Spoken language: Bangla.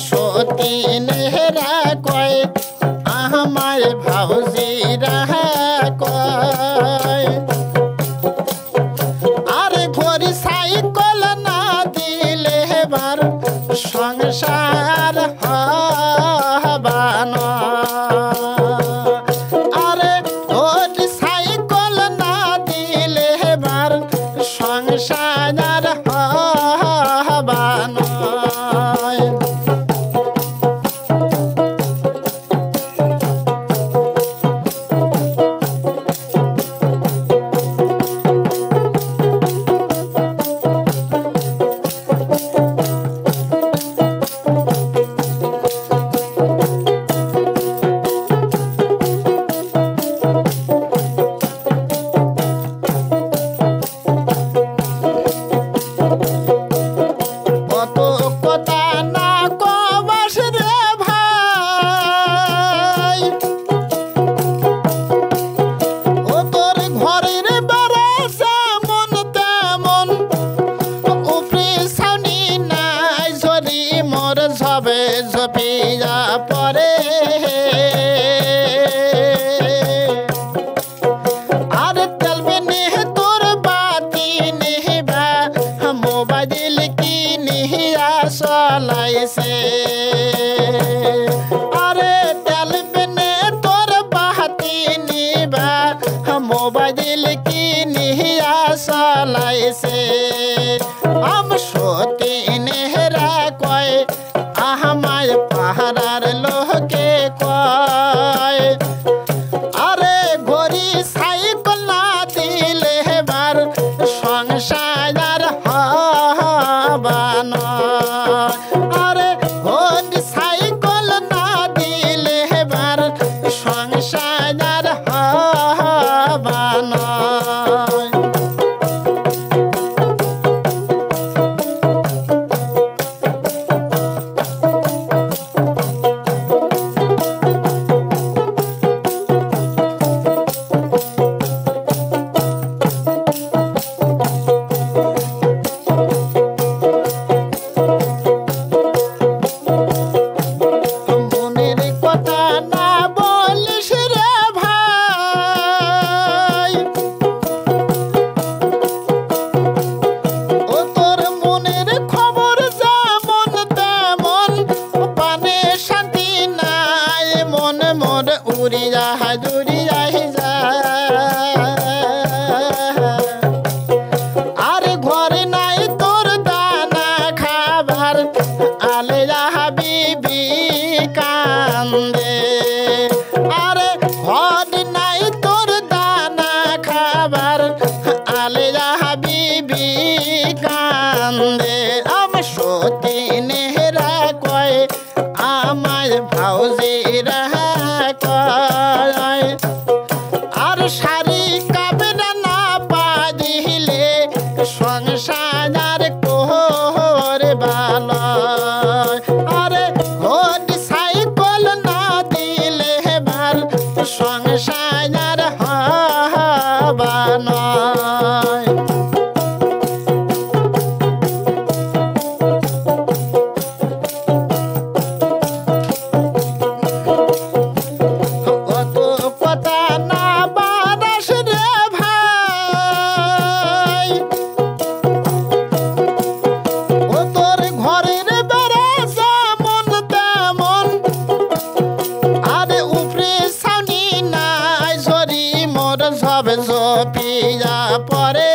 সতীনেরা কয় আমায় ভাউজিরা কয় আরে ঘড়ি সাইকেল না দিলে এবার সংসার হবানা আরে ঘড়ি সাইকেল না দিলে এবার সংসার হবানা সবে ঝপিয়া পরে আর তেলবে নিহ তোর বাতি নিহবা মোবাইল কি নিহিয়া চলাইছে আরে তেলবে নে তোর বাতি নিবা মোবাইল কি নিহিয়া চলাইছে আম সতী নেহরা কয় আমায় পাহাড়ার লোকে কয় আরে ঘড়ি সাইকেল না দিলে এবার সংসার হবানা আরে ঘড়ি সাইকেল না দিলে এবার সংসার হবানা উড়িয়া দুরিয়া আর ঘরে নাই তোর দানা খাবার আলেয়া বিবি কান্দে আরে ঘরে নাই তোর দানা খাবার আলেয়া বিবি কান্দে আম সতী নেহরা কয় আমায় ভাউজিরা আর শাড়ি কাবেরা না পাদিলে সংসার করবানা আরে ঘড়ি সাইকেল না দিলে এবার সংসার হবানা সবে ঝপিয়া পরে